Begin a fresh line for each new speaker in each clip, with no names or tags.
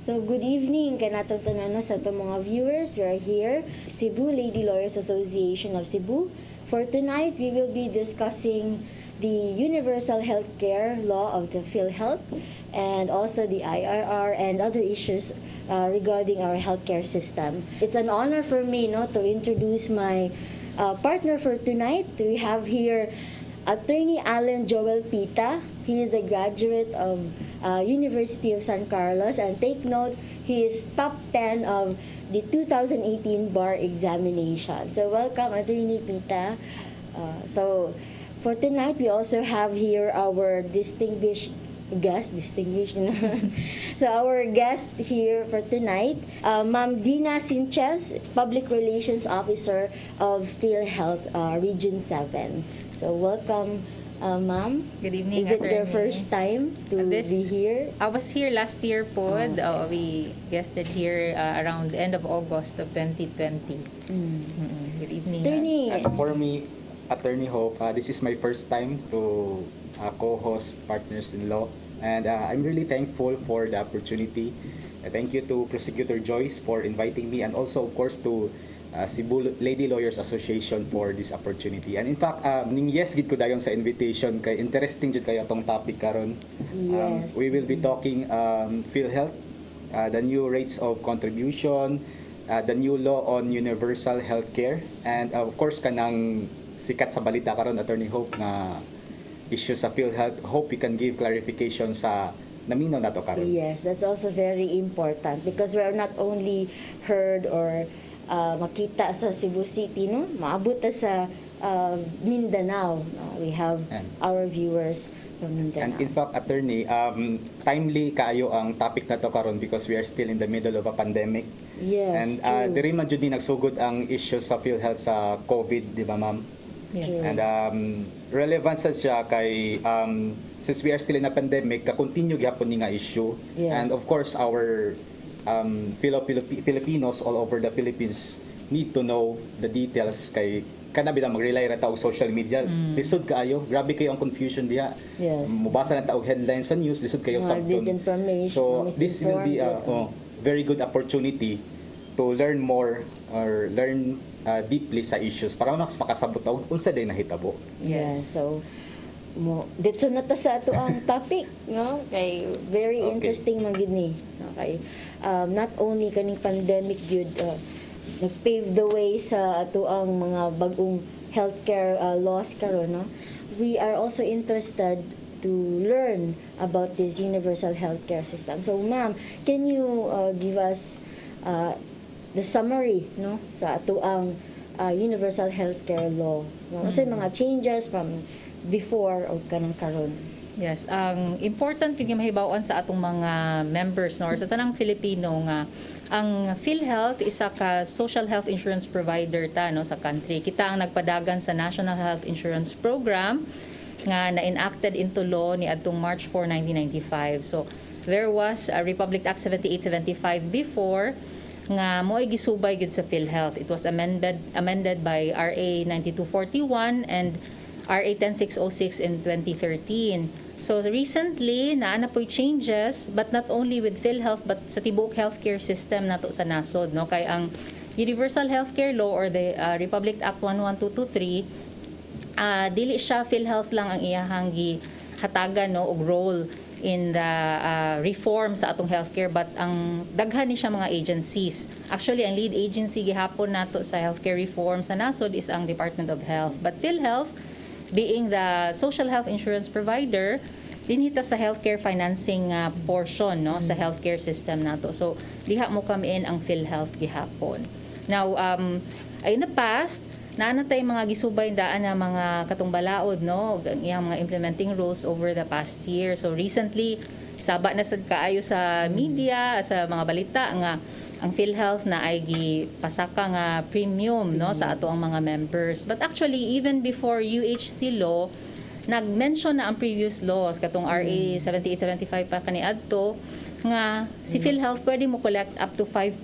So good evening kanatong tanan sa itong mga viewers. We are here, Cebu Lady Lawyers Association of Cebu. For tonight, we will be discussing the Universal Healthcare Law of the PhilHealth and also the IRR and other issues regarding our healthcare system. It's an honor for me to introduce my partner for tonight. We have here Attorney Alan Joel Pita. He is a graduate of University of San Carlos, and take note, he is top 10 of the 2018 bar examination. So welcome, Attorney Pita. So for tonight, we also have here our distinguished, so our guest here for tonight, Ma'am Dina Cinchez, Public Relations Officer of PhilHealth Region 7. So welcome, Ma'am.
Good evening,
Is it your
Attorney.
first time to be here?
I was here last year po.
Okay.
We guested here around the end of August of 2020. Good evening.
Attorney,
For me, Attorney Hope, this is my first time to co-host Partners in Law, and I'm really thankful for the opportunity. Thank you to Prosecutor Joyce for inviting me, and also, of course, to Cebu Lady Lawyers Association for this opportunity. And in fact, ning yes gid ko dayon sa invitation kay interesting jud kayo tong topic karon.
Yes.
We will be talking PhilHealth, the new rates of contribution, the new law on universal healthcare, and of course kanang sikat sa balita karon, Attorney Hope, na issue sa PhilHealth. Hope you can give clarification sa naminaw nato karon.
yes, that's also very important because we're not only heard or makita sa Cebu City, no? Maabot ta sa Mindanao. We have
And-
our viewers from Mindanao.
And in fact, Attorney, timely kaayo ang topic na to karon because we are still in the middle of a pandemic.
Yes,
And
true.
diri man jud ni nagsugod ang issue sa PhilHealth sa COVID, di ba, ma'am?
Yes.
True.
And relevant sa siya kay since we are still in a pandemic, ka-continue gyapon ni nga issue.
Yes.
And of course, our Filipinos all over the Philippines need to know the details kay kana bida mag-rely ra ta og social media. Lisod kaayo, grabe kayo ang confusion diha.
Yes.
Mubasa na ta og headlines sa news, lisod kayo
Mga
sabton.
disinformation,
So
mga
this will be a
misinformed.
very good opportunity to learn more or learn deeply sa issues para mas makasabot og unsa day nahitabo.
Yes. So ditso na ta sa ato ang topic, no? Kay very
Okay.
interesting man gid ni. Okay. Not only kaning pandemic gyud nag-pave the way sa ato ang mga bagong healthcare laws karon, no? We are also interested to learn about this universal healthcare system. So ma'am, can you give us the summary, no, sa ato ang universal healthcare law? No? Unsay mga changes from before o kanang karon?
Yes, ang important yung mahibawan sa atong mga members or sa tanang Filipino nga ang PhilHealth isa ka social health insurance provider ta sa country. Kita ang nagpadagan sa National Health Insurance Program nga na-enacted into law ni adtong March 4, 1995. So there was a Republic Act 7875 before nga mo'y gisubay gid sa PhilHealth. It was amended by RA 9241 and RA 10606 in 2013. So recently, naana po'y changes, but not only with PhilHealth, but sa tibuok healthcare system nato sa nasod. No? Kaya ang Universal Healthcare Law or the Republic Act 11223, dili siya PhilHealth lang ang iyahang hatagan og role in the reform sa atong healthcare, but ang daghan ni siya mga agencies. Actually, ang lead agency gihapon nato sa healthcare reform sa nasod is ang Department of Health. But PhilHealth, being the social health insurance provider, dinhita sa healthcare financing portion sa healthcare system nato. So diha mo kami in ang PhilHealth gihapon. Now in the past naanatay mga gisubay daan na mga katong balaod, no, ang iyang mga implementing rules over the past year. So recently saba na sad kaayo sa media, sa mga balita nga ang PhilHealth na ay gipasaka nga premium, no, sa ato ang mga members. But actually, even before UHC law, nag-mention na ang previous laws, katong RA 7875 pa kaniadto, nga si PhilHealth pwede mo collect up to 5%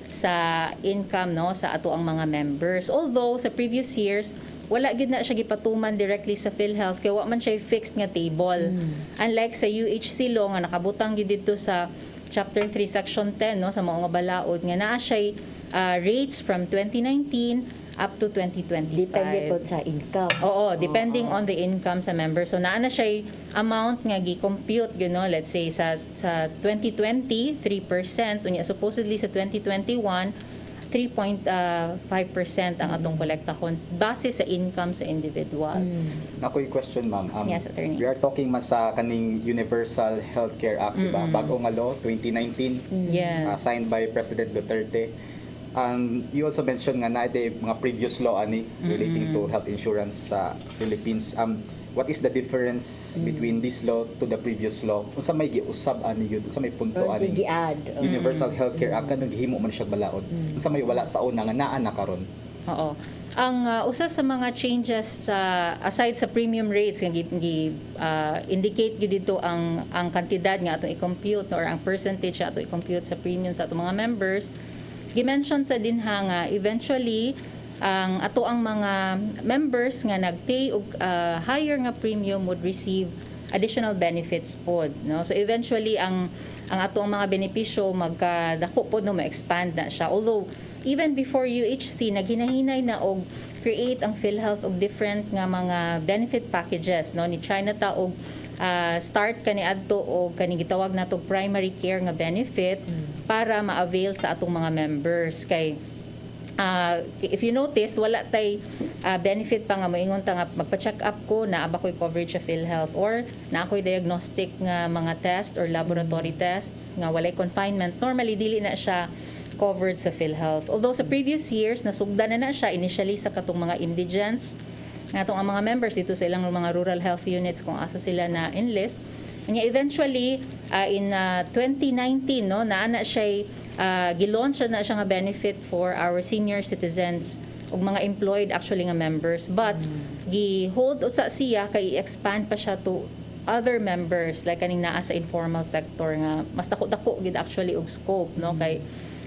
sa income, no, sa ato ang mga members. Although, sa previous years, wala gid na siya gipatuman directly sa PhilHealth kay wa man siya fixed nga table. Unlike sa UHC law nga nakabutang gid dito sa Chapter 3 Section 10 no sa mga balaod nga naa siya rates from 2019 up to 2025.
Depende po sa income.
Oo, depending on the income sa member. So naa na siya amount nga gi-compute, let's say sa 2020 3%, unya supposedly sa 2021 3.5% ang atong kolektahon base sa income sa individual.
Ako'y question, ma'am.
Yes, attorney.
We are talking mas sa kaning Universal Healthcare Act, diba? Bago nga law, 2019,
Yes.
signed by President Duterte. You also mentioned nga na ito mga previous law ani relating to health insurance sa Philippines. What is the difference between this law to the previous law? Unsa may giusab ani yun? Unsa may punto
Or
ani?
sige add.
Universal Healthcare Act kanang gihimo man siya balaod. Unsa may wala sa una nga naa na karon?
Oo. Ang usa sa mga changes sa aside sa premium rates nga indicate gyud dito ang kantidad nga atong i-compute or ang percentage nga atong i-compute sa premium sa atong mga members. Gimension sa dinha nga eventually ang ato ang mga members nga nagpay og higher nga premium would receive additional benefits pod, no? So eventually ang ato ang mga benepisyo magkadako pod no ma-expand na siya. Although even before UHC naghinahinay na og create ang PhilHealth og different nga mga benefit packages, no? Ni try na ta og start kani adto og kani gitawag nato primary care nga benefit para ma-avail sa atong mga members kay if you notice wala tay benefit pa nga moingon ta nga magpa-check up ko na aba ko'y coverage sa PhilHealth or na ako'y diagnostic nga mga test or laboratory tests nga walay confinement, normally dili na siya covered sa PhilHealth. Although sa previous years nasugdan na siya initially sa katong mga indigents nga atong ang mga members dito sa ilang mga rural health units kung asa sila na enlist. And eventually in 2019 no naana siya gilaunch na siya nga benefit for our senior citizens ug mga employed actually nga members, but gi-hold usa siya kay i-expand pa siya to other members like kaning naa sa informal sector nga mas dako-dako gid actually og scope no kay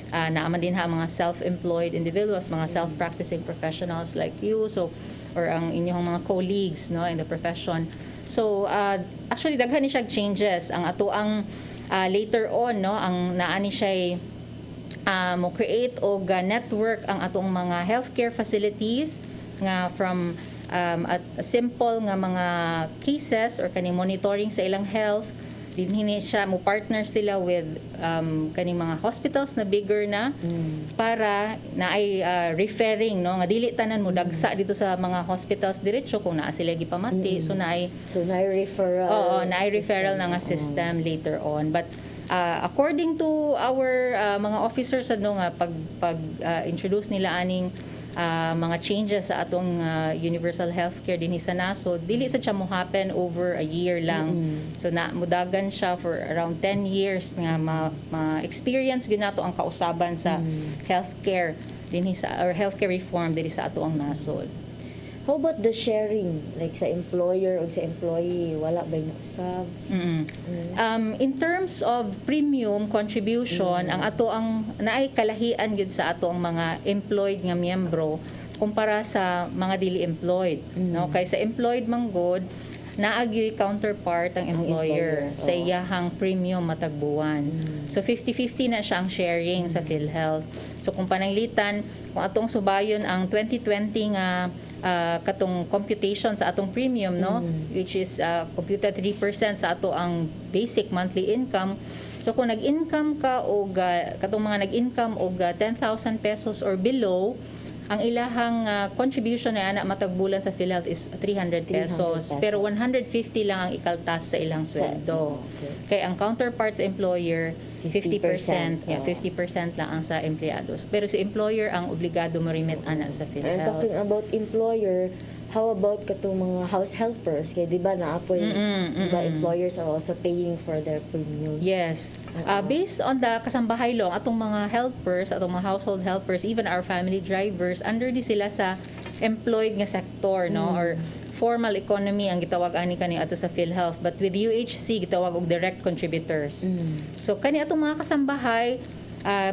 naaman din ha mga self-employed individuals, mga self-practicing professionals like you, so or ang inyong mga colleagues no in the profession. So actually daghan ni siya changes ang ato ang later on no ang naani siya mo create og network ang atong mga healthcare facilities nga from at simple nga mga cases or kaning monitoring sa ilang health dinhi siya mo partner sila with kaning mga hospitals na bigger na para na ay referring no nga dili tanan mo dagsa dito sa mga hospitals diretso kung naa sila gipamati so na ay
referral
referral na nga system later on, but according to our mga officers nga pag introduce nila aning mga changes sa atong universal healthcare dinhi sa nasod, dili sa siya mo happen over a year lang. So na mudagan siya for around 10 years nga ma-experience gyud nato ang kausaban sa healthcare dinhi sa or healthcare reform dinhi sa ato ang nasod.
How about the sharing like sa employer o sa employee, wala ba yung usab?
In terms of premium contribution, ang ato ang naay kalahian gyud sa ato ang mga employed nga miyembro kumpara sa mga dili employed, no? Kay sa employed man gud naagyoy counterpart ang employer sa iyahang premium matag buwan. So 50-50 na siya ang sharing sa PhilHealth. So kung pananglitan, kung atong subayon ang 2020 nga katong computation sa atong premium no which is computed 3% sa ato ang basic monthly income. So kung nag-income ka og katong mga nag-income og 10,000 pesos or below, ang ilahang contribution na ana matag bulan sa PhilHealth is 300 pesos. Pero 150 lang ang ikaltas sa ilang sweldo. Kay ang counterpart sa employer 50%, 50% lang ang sa empleyado. Pero sa employer ang obligado mo remit ana sa
And
PhilHealth.
talking about employer, how about katong mga house helpers? Kaya di ba naapoy, di ba employers are also paying for their premiums?
Yes. Based on the kasambahay law, atong mga helpers, atong mga household helpers, even our family drivers, under di sila sa employed nga sector, no? Or formal economy ang gitawag ani kani ato sa PhilHealth, but with UHC gitawag og direct contributors. So kani atong mga kasambahay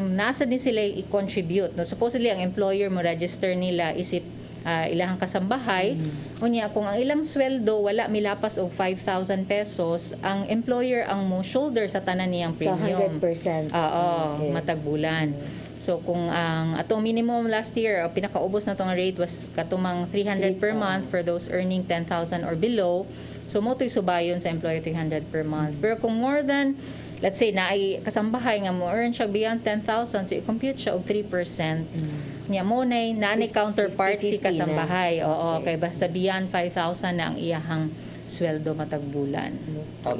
nasa din sila i-contribute, no? Supposedly ang employer mo register nila is it ilahang kasambahay. Unya kung ang ilang sweldo wala milapas og 5,000 pesos, ang employer ang mo shoulder sa tanan niyang
Sa
premium.
100%.
Oo,
Okay.
matag bulan. So kung ang atong minimum last year, pinakaubos na tong rate was katumang 300 per month for those earning 10,000 or below. So mo to'y subayon sa employer 300 per month. Pero kung more than, let's say na ay kasambahay nga mo earn siya beyond 10,000, so i-compute siya og 3%. Nya mo nanay counterpart si
50-50 na.
kasambahay. Oo,
Okay.
kay basta beyond 5,000 na ang iyahang sweldo matag bulan.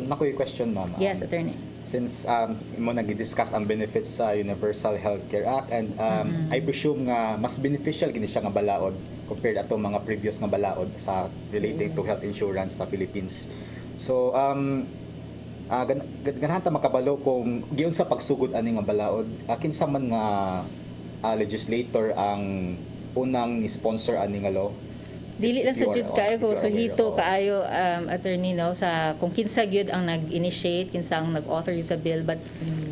Nakoy question, ma'am.
Yes, attorney.
Since mo nag-discuss ang benefits sa Universal Healthcare Act, and I presume nga mas beneficial gini siya nga balaod compared ato mga previous nga balaod sa relating to health insurance sa Philippines. So ganahan ta makabalo kung giun sa pagsugod ani nga balaod, kinsa man nga legislator ang unang ni-sponsor ani nga law.
Dili lang sa
You are-
jud kayo ko
you are
so
aware,
hito
oo.
kaayo attorney no sa kung kinsa gyud ang nag-initiate, kinsa ang nag-author sa bill, but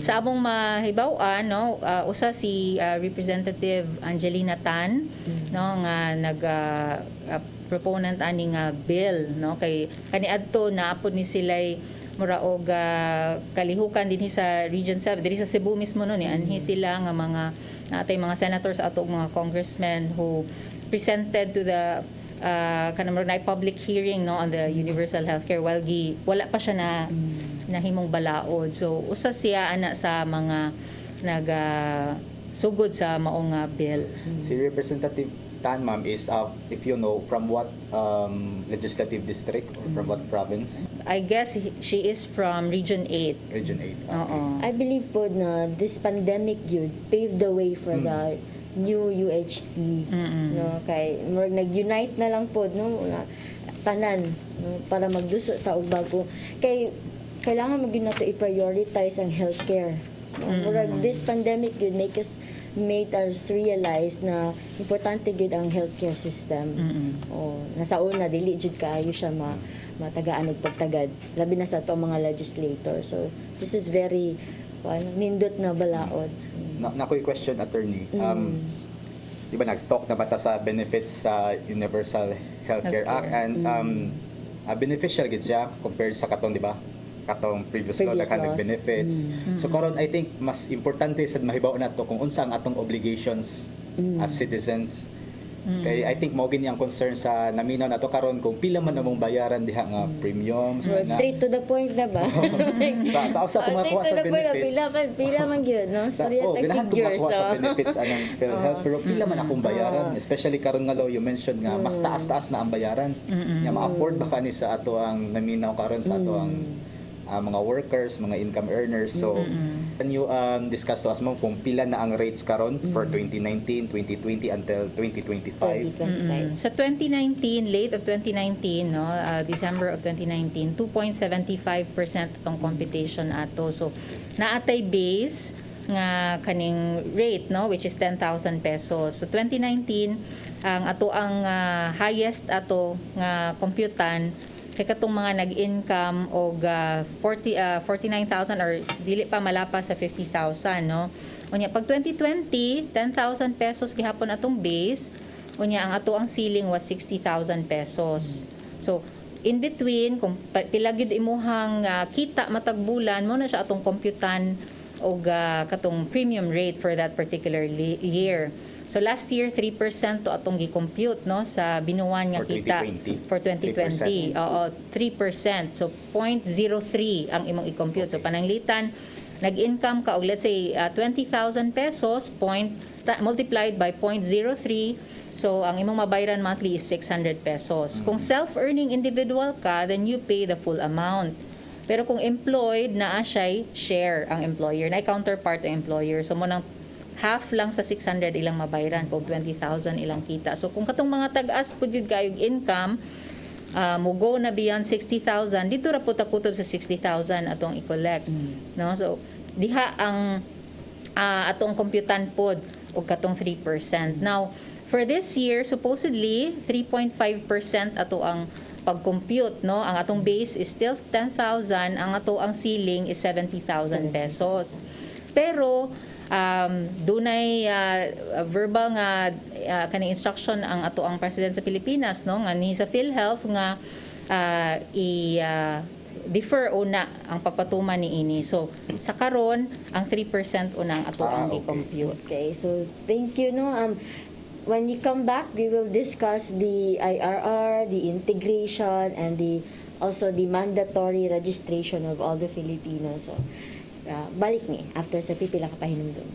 sa among mahibaw-an no usa si Representative Angelina Tan no nga proponent ani nga bill no kay kaniadto naapod ni silay mura og kalihukan dinhi sa Region 7 diri sa Cebu mismo no ni anhi sila nga mga natay mga senators ato mga congressmen who presented to the kanang na public hearing no on the universal healthcare while wala pa siya na nahimong balaod. So usa siya ana sa mga sugod sa maong bill.
Si Representative Tan, ma'am, is if you know from what legislative district or from what province?
I guess she is from Region 8.
Region 8. Okay.
Oo.
I believe po na this pandemic yun paved the way for the new UHC no kay nag-unite na lang po no na tanan no, para magduso ta og bago kay kailangan magyud nato i-prioritize ang healthcare no? Murag this pandemic yun made us realize na importante gyud ang healthcare system. Nasa una dili jud kaayo siya matagaan og pagtagad labi na sa ato mga legislator. So this is very nindot na balaod.
Nakoy question, attorney. Di ba nag-talk na bata sa benefits sa Universal Healthcare Act, and beneficial gid siya compared sa katong, di ba? Katong previous law na
Previous laws.
benefits. So karon I think mas importante sad mahibaw nato kung unsa ang atong obligations as citizens. Kay I think mao gini ang concern sa naminaw nato karon kung pila man among bayaran diha nga premiums
So, straight to the point na ba?
sa usa ko makuha sa benefits.
Pila man gyud no? Storya tag
ganahan ko
figures.
makuha sa
So.
benefits anong PhilHealth, pero pila man akong bayaran, especially karon nga law you mentioned nga mas taas-taas na ang bayaran. Nga ma-afford ba kani sa ato ang naminaw karon sa ato ang mga workers, mga income earners. So can you discuss to us mo kung pila na ang rates karon for 2019, 2020 until 2025?
2025.
Sa 2019, late of 2019, no, December of 2019, 2.75% itong computation ato. So, naatay base nga kaning rate, no, which is 10,000 pesos. So, 2019, ang ato ang highest ato nga computan kay katong mga nag-income og 49,000 or dili pa malapas sa 50,000 no. Unya pag 2020, 10,000 pesos gihapon atong base. Unya ang ato ang ceiling was 60,000 pesos. So in between kung pila gid imuhang kita matag bulan mo na siya atong computan og katong premium rate for that particular year. So last year 3% to atong gi-compute no sa binuwan nga
For
kita
2020.
for 2020. Oo, 3%. So 0.03 ang imong i-compute. So pananglitan nag-income ka og let's say 20,000 pesos multiplied by 0.03. So ang imong mabayaran monthly is 600 pesos. Kung self-earning individual ka, then you pay the full amount. Pero kung employed, naa siya share ang employer, na counterpart ang employer. So mo nang half lang sa 600 ilang mabayaran kung 20,000 ilang kita. So kung katong mga tag-as po yun kayong income, mugo na beyond 60,000, dito ra po takutob sa 60,000 atong i-collect. No? So diha ang atong computan pod og katong 3%. Now, for this year, supposedly 3.5% ato ang pag-compute, no? Ang atong base is still 10,000, ang ato ang ceiling is 70,000 pesos. Pero dunay verbal nga kaning instruction ang ato ang president sa Pilipinas, no, nga ni sa PhilHealth nga defer una ang pagpatuman ni ini. So sa karon ang 3% una ang ato ang
Okay.
i-compute.
Okay, so thank you, no. When we come back, we will discuss the IRR, the integration, and also the mandatory registration of all the Filipinos. So, balik ni after sa pipila ka pahinom dun.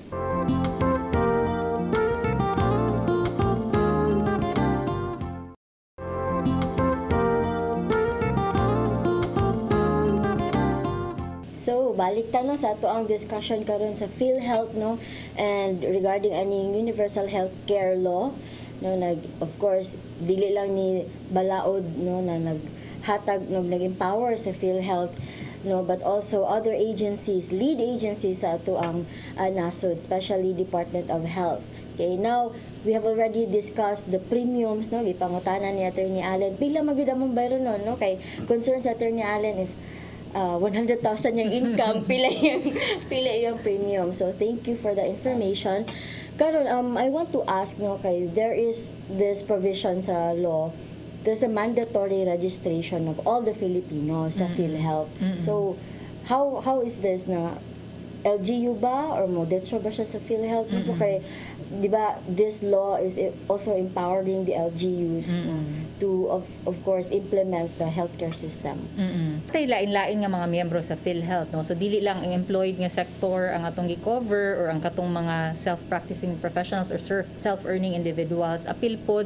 So, balik ta no sa ato ang discussion karon sa PhilHealth, no, and regarding aning universal healthcare law, no, of course dili lang ni balaod, no, na naghatag, no, nag-empower sa PhilHealth, no, but also other agencies, lead agencies sa ato ang nasod, especially Department of Health. Okay, now we have already discussed the premiums, no, gipangutanan ni Attorney Allen pila magyud among bayron no, kay concern sa Attorney Allen if 100,000 yung income, pila yung premium. So thank you for the information. Karon, I want to ask, no, kay there is this provision sa law. There's a mandatory registration of all the Filipinos sa PhilHealth. So how is this na LGU ba or modetso ba siya sa PhilHealth? Mismo kay, di ba, this law is also empowering the LGUs to of course implement the healthcare system.
Tay lain-lain nga mga miyembro sa PhilHealth, no. So dili lang ang employed nga sector ang atong gi-cover or ang katong mga self-practicing professionals or self-earning individuals. Apil pod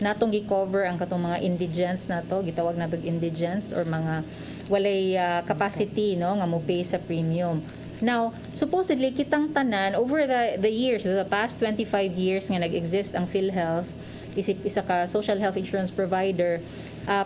natong gi-cover ang katong mga indigents nato, gitawag nato indigents or mga walay capacity, no, nga mo pay sa premium. Now, supposedly kitang tanan over the years, the past 25 years nga nag-exist ang PhilHealth, isa ka social health insurance provider,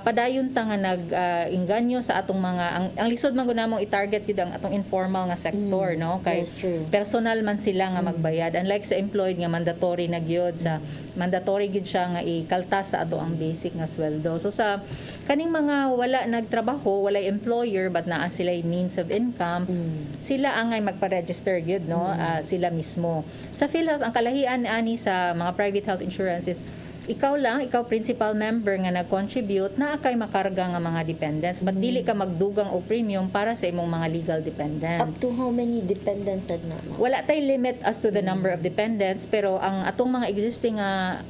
padayon ta nga nag-inganyo sa atong mga ang lisod man gud namong i-target yun ang atong informal nga sector, no, kay
Yes, true.
personal man sila nga magbayad, unlike sa employed nga mandatory na gyud, sa mandatory gyud siya nga ikaltas sa ato ang basic nga sweldo. So sa kaning mga wala nagtrabaho, walay employer but naa sila means of income, sila ang ay magpa-register gyud, no, sila mismo. Sa PhilHealth ang kalahian ani sa mga private health insurances, ikaw principal member nga nag-contribute na kay makarga nga mga dependents, but dili ka magdugang o premium para sa imong mga legal dependents.
Up to how many dependents na?
Wala tay limit as to the number of dependents, pero ang atong mga existing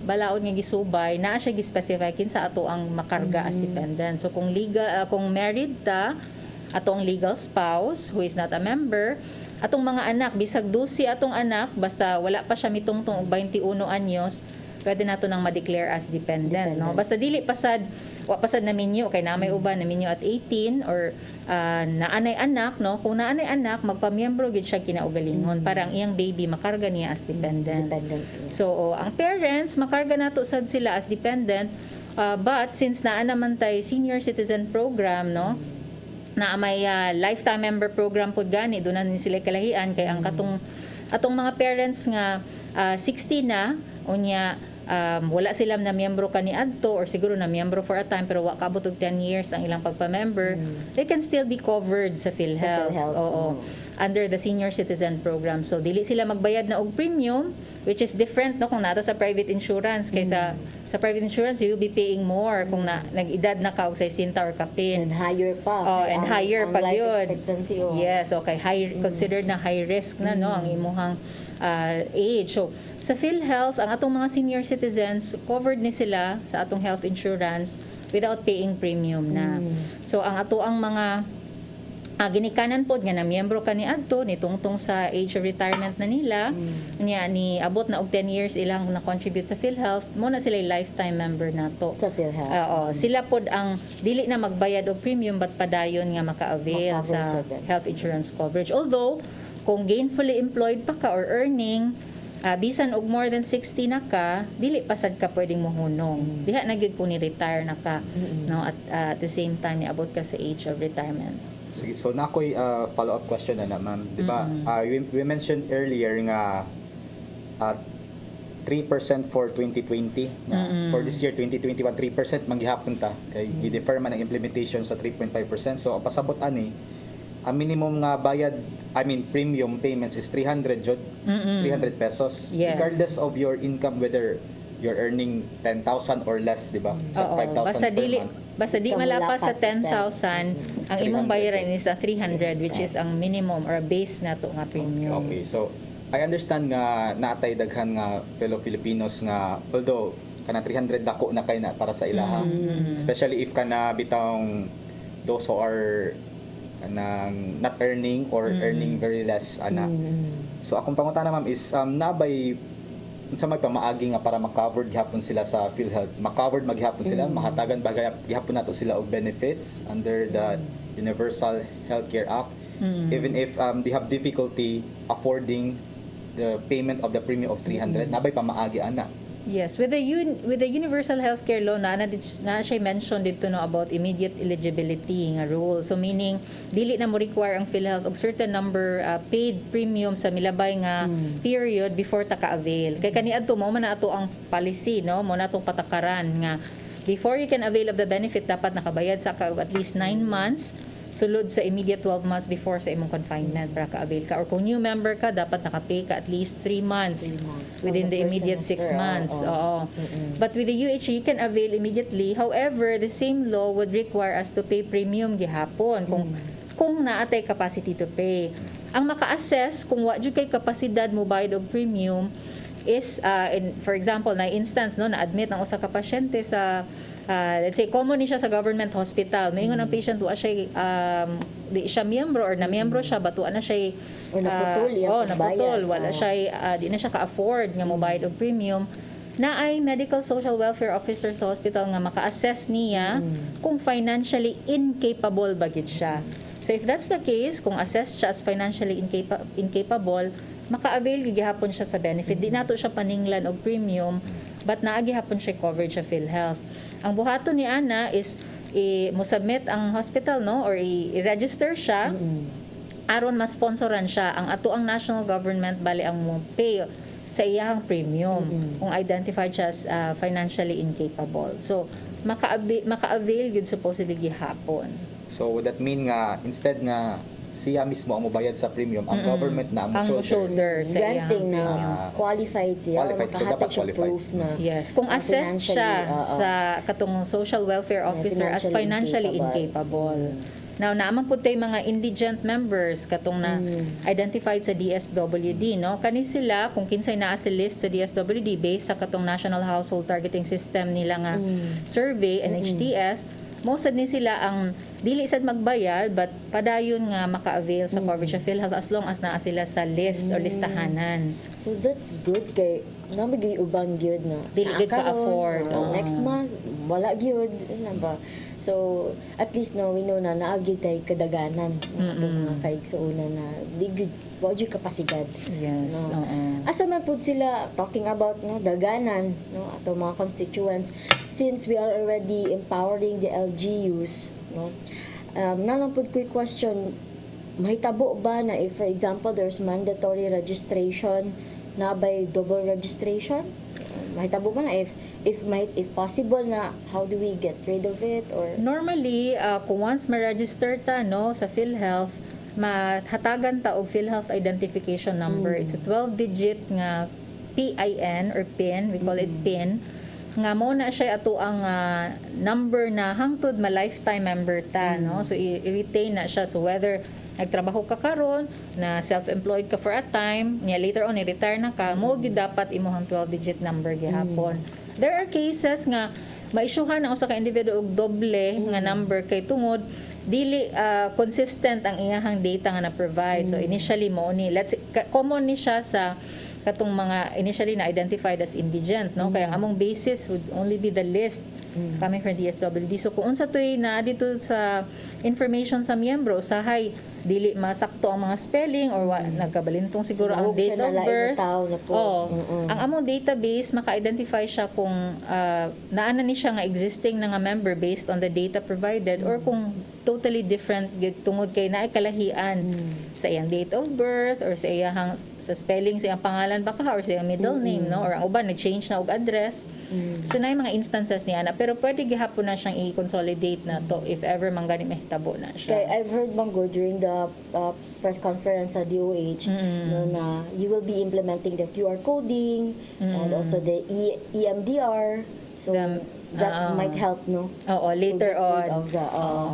balaod nga gisubay naa siya gi-specify kinsa ato ang makarga as dependent. So kung kung married ta, atong legal spouse who is not a member, atong mga anak bisag 12 atong anak basta wala pa siya mitungtong og 21 anyos, pwede nato nang ma-declare as dependent, no? Basta dili pasad na minyo kay namay uban na minyo at 18 or naanay anak, no? Kung naanay anak, magpamiyembro gid siya kinaugalingon para ang iyang baby makarga niya as dependent. So ang parents makarga nato sad sila as dependent, but since naa naman tay senior citizen program, no? Na may lifetime member program pud gani, doon na sila kalahian kay ang atong mga parents nga 60 na unya, wala sila na miyembro kaniadto or siguro na miyembro for a time pero wa kaabot og 10 years ang ilang pagpa-member, they can still be covered sa PhilHealth. Oo. Under the senior citizen program. So dili sila magbayad na og premium, which is different, no, kung nata sa private insurance kaysa sa private insurance you will be paying more kung nag-edad na ka og 60 or kapin.
And higher pa.
And higher pa
life
yun.
expectancy.
Yes, okay. Considered na high risk na, no, ang imuhang age. So sa PhilHealth, ang atong mga senior citizens, covered ni sila sa atong health insurance without paying premium na. So ang ato ang mga ginikanan pod nga na miyembro kaniadto ni tungtong sa age of retirement na nila, niya ni abot na og 10 years ilang na contribute sa PhilHealth, mo na sila lifetime member nato
Sa PhilHealth.
sila pod ang dili na magbayad og premium but padayon nga maka-avail
Maka-avail
sa
sa that.
health insurance coverage. Although kung gainfully employed pa ka or earning, bisan og more than 60 na ka, dili pasad ka pwedeng mohunong. Diha na gyud ko ni retire na ka, no, at the same time ni abot ka sa age of retirement.
Sige, so na ako'y follow-up question na ma'am. Di ba, we mentioned earlier nga 3% for 2020. For this year, 2021, 3% manggihapon ta. Kay i-defer man ang implementation sa 3.5%. So, pasabot ani, ang minimum nga bayad, premium payments is 300 jud, 300 pesos.
Yes.
Regardless of your income, whether you're earning 10,000 or less, di ba? Sa
Oo,
5,000
basta
per
dili
month.
basta di
Ikaw
malapas sa
malapas sa
10,000 ang imong
300.
bayaran is ang 300 which is ang minimum or base nato nga premium.
Okay, so I understand nga naatay daghan nga fellow Filipinos nga although kana 300 dako na kay na para sa ilaha. Especially if kana bitawng those who are kanang not earning or earning very less ana. So akong pangutana ma'am is nabay unsa may pamaagi nga para ma-covered gihapon sila sa PhilHealth. Ma-covered maghapon sila, mahatagan ba gihapon nato sila og benefits under the Universal Healthcare Act. Even if they have difficulty affording the payment of the premium of 300, nabay pamaagi ana.
Yes, with the universal healthcare law na siya mentioned dito no about immediate eligibility nga rule. So meaning dili na mo require ang PhilHealth og certain number paid premium sa milabay nga period before ta ka-avail. Kay kaniadto mo man ato ang policy no, mo na atong patakaran nga before you can avail of the benefit dapat nakabayad sa ka at least 9 months sulod sa immediate 12 months before sa imong confinement para ka-avail ka. Or kung new member ka, dapat nakapay ka at least 3 months, within the immediate 6 months. Oo. But with the UHE, you can avail immediately. However, the same law would require us to pay premium gihapon kung naatay capacity to pay. Ang maka-assess kung wa jud kay kapasidad mo bayad og premium is for example na instance no na-admit ang usa ka pasyente sa let's say common ni siya sa government hospital, maingon ang patient wa siya di siya miyembro or na miyembro siya batuan na siya naputol wala siya di na siya ka-afford nga mobayad og premium na ay medical social welfare officer sa hospital nga maka-assess niya kung financially incapable ba gid siya. So if that's the case, kung assessed siya as financially incapable, maka-avail gihapon siya sa benefit. Di nato siya paninglan og premium, but naagihapon siya coverage sa PhilHealth. Ang buhaton ni Ana is mo-submit ang hospital no or i-register siya aron ma-sponsoran siya. Ang ato ang national government bali ang mo pay sa iyang premium kung identified siya as financially incapable. So maka-avail gid supposedly gihapon.
So would that mean nga instead nga siya mismo ang mobayad sa premium, ang government na ang
shoulder sa
granting
iyang
na qualified siya,
Qualified,
makahatag siya
qualified.
proof na
yes, kung assessed siya
financially,
sa katong social welfare officer as financially incapable. Now, naaman po tayo mga indigent members katong na identified sa DSWD, no? Kani sila, kung kinsay naa sa list sa DSWD based sa katong National Household Targeting System nila nga survey, NHTS, mosad ni sila ang dili sad magbayad but padayon nga maka-avail sa coverage of PhilHealth as long as naa sila sa list or listahanan.
So that's good kay namigay ubang gyud na
Dili gyud ka-afford.
next month wala gyud na ba. So at least no we know na naagi tay kadaganan mga kaigsuonan na di gyud wa gyud kapasidad.
Yes.
No. Asa man pud sila talking about no daganan no ato mga constituents since we are already empowering the LGUs no. Nalang pud ko'y question mahitabo ba na if for example there's mandatory registration na by double registration mahitabo ba na if possible na how do we get rid of it or
Normally, kung once ma-register ta no sa PhilHealth, mahatagan ta og PhilHealth identification number. It's a 12-digit nga PIN or PIN, we call it PIN. Nga mo na siya ato ang number na hangtod ma lifetime member ta no. So i-retain na siya so whether nagtrabaho ka karon na self-employed ka for a time, niya later on i-retire na ka, mo gyud dapat imong 12-digit number gihapon. There are cases nga ma-issuehan ang usa ka individual og doble nga number kay tungod dili consistent ang iyahang data nga na-provide. So initially mo ni common ni siya sa katong mga initially na identified as indigent no kaya ang among basis would only be the list coming from DSWD. So kung unsa toy na dito sa information sa miyembro usahay dili masakto ang mga spelling or nagkabalintong siguro ang date of birth. Ang among database maka-identify siya kung naana ni siya nga existing na nga member based on the data provided or kung totally different gid tungod kay naay kalahian sa iyang date of birth or sa iyang sa spelling sa iyang pangalan baka or sa iyang middle name, no, or ang uban nag-change na og address. So naay mga instances niya na pero pwede gihapon na siyang i-consolidate na to if ever man gani mahitabo na siya.
Kay I've heard Manggo during the press conference sa DOH no, na you will be implementing the QR coding and also the EMDR. So that might help, no?
Oo, later
To get rid
on.
of the,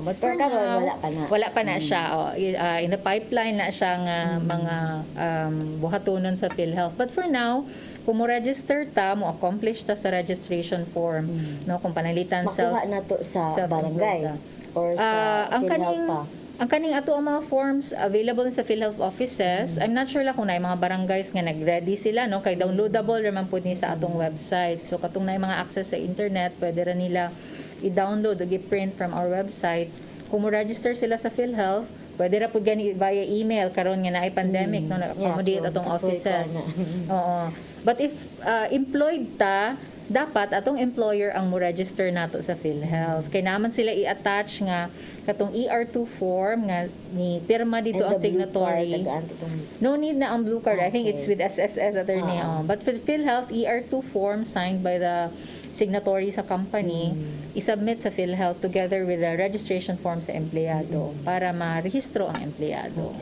But
pero
for
karon,
now,
wala pa na.
Wala pa na siya. In the pipeline na siya nga mga buhatonon sa PhilHealth. But for now, kung mo register ta, mo accomplish ta sa registration form, no, kung panalitan
Makuha na to sa
self-employed
barangay
ka.
or sa
ang
PhilHealth
kaning
pa.
ang kaning ato ang mga forms available sa PhilHealth offices. I'm not sure lang kung naay mga barangays nga nag-ready sila, no, kay downloadable raman pud ni sa atong website. So katong naay mga access sa internet, pwede ra nila i-download o i-print from our website. Kung mo register sila sa PhilHealth, pwede ra pud gani via email karon nga naay pandemic, no, nag-accommodate
Yeah,
atong
kasuy ka
offices.
na.
Oo. But if employed ta, dapat atong employer ang mo register nato sa PhilHealth. Kay naman sila i-attach nga katong ER2 form nga ni pirma dito
And
ang
the blue
signatory.
card, tagaan to tong-
No need na ang blue card. I think
Okay.
it's with SSS attorney. But for PhilHealth, ER2 form signed by the signatory sa company, isubmit sa PhilHealth together with the registration form sa empleyado para marehistro ang empleyado.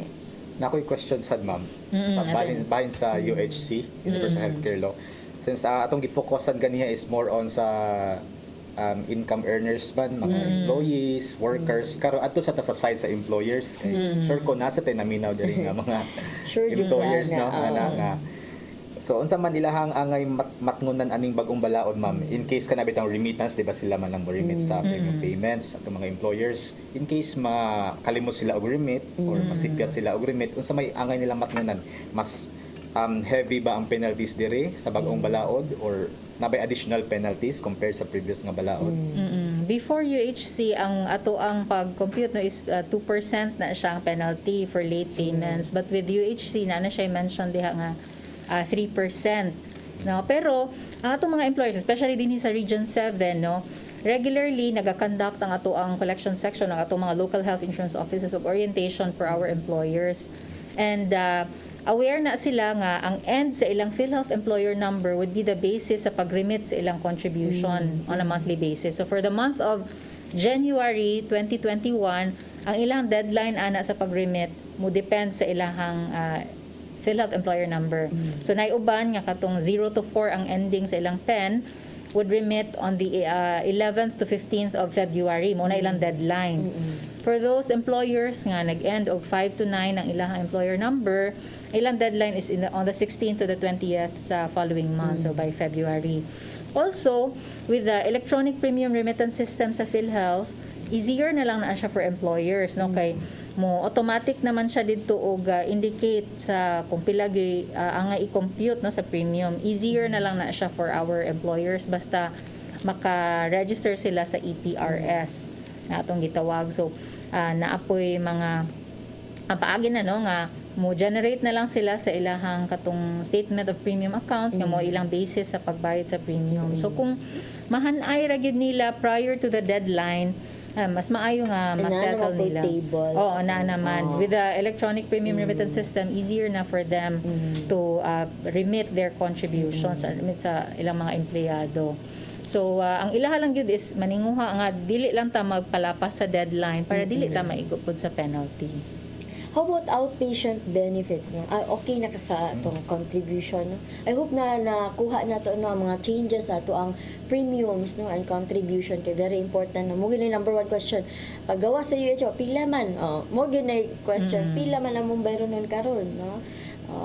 Nakoy question sad ma'am sa bahin sa UHC, Universal Healthcare Law. Since atong gifokusan ganiya is more on sa income earners man, mga employees, workers, karon adto sa side sa employers. Kay sure ko nasa tay naminaw diri nga mga
Sure,
employers,
di ba,
no, nga. So unsa man ilahang angay matngunan aning bagong balaod ma'am in case kana bitang remittance, di ba sila man ang remit sa premium payments ato mga employers, in case makalimot sila og remit or masipyat sila og remit, unsa may angay nila matngunan, mas heavy ba ang penalties dire sa bagong balaod or nabay additional penalties compared sa previous nga balaod?
Before UHC, ang ato ang pag-compute no is 2% na siyang penalty for late payments. But with UHC, na siya mention diha nga 3%. No? Pero, ang atong mga employers, especially din sa Region 7, no, regularly nagakonduct ang ato ang collection section ng atong mga local health insurance offices of orientation for our employers. And aware na sila nga ang end sa ilang PhilHealth employer number would be the basis sa pag-remit sa ilang contribution on a monthly basis. So for the month of January 2021, ang ilang deadline ana sa pag-remit mo depend sa ilang PhilHealth employer number. So naiuban nga katong 0 to 4 ang ending sa ilang pen would remit on the 11th to 15th of February mo na ilang deadline. For those employers nga nag-end og 5 to 9 ang ilang employer number, ilang deadline is on the 16th to the 20th sa following month, so by February. Also, with the electronic premium remittance system sa PhilHealth, easier na lang na siya for employers, no, kay mo automatic naman siya dito og indicate sa kung pila ang i-compute, no, sa premium. Easier na lang na siya for our employers basta maka-register sila sa EPRS na atong gitawag. So naapoy mga paagi na, no, nga mo generate na lang sila sa ilahang katong statement of premium account nga mo ilang basis sa pagbayad sa premium. So kung mahanay ra gyud nila prior to the deadline, mas maayo nga ma-settle nila. Oo, na naman. With the electronic premium remittance system, easier na for them to remit their contributions, remit sa ilang mga empleyado. So, ang ilaha lang yun is maninguha nga dili lang ta magpalapas sa deadline para dili ta maigupod sa penalty.
How about outpatient benefits, no? Okay na ka sa itong contribution, no? I hope na nakuha na to, no, ang mga changes sa to ang premiums, no, and contribution kay very important, no? Mo gini number one question. Paggawa sa UHO, pila man, mo gini question, pila man ang mong bayron nun karon, no?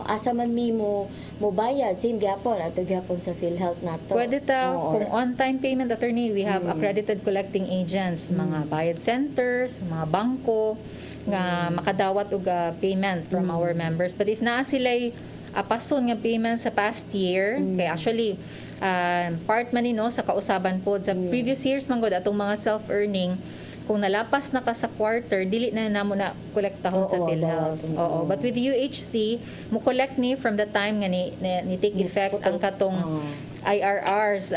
Asa man mi mo bayad, same gyapon ato gyapon sa PhilHealth nato.
Pwede ta kung on-time payment attorney, we have accredited collecting agents, mga bayad centers, mga bangko nga makadawat og payment from our members. But if naa sila'y pason nga payment sa past year, kay actually part man ni, no, sa kausaban pod sa previous years man gud atong mga self-earning kung nalapas na ka sa quarter, dili na namo na kolektahon sa
Oo,
PhilHealth.
dapat.
Oo, but with UHC, mo collect ni from the time nga ni take effect ang katong IRRs,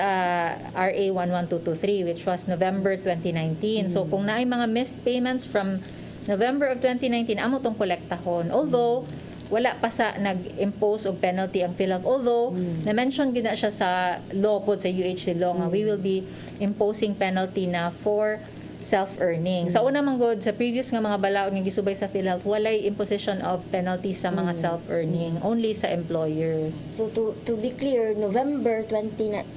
RA 11223, which was November 2019. So kung naay mga missed payments from November of 2019, amo tong kolektahon. Although wala pa sa nag-impose og penalty ang PhilHealth. Although na-mention gina siya sa law po sa UHC law nga we will be imposing penalty na for self-earning. Sa una man gud sa previous nga mga balaod nga gisubay sa PhilHealth, walay imposition of penalty sa mga self-earning, only sa employers.
So to be clear, November 2019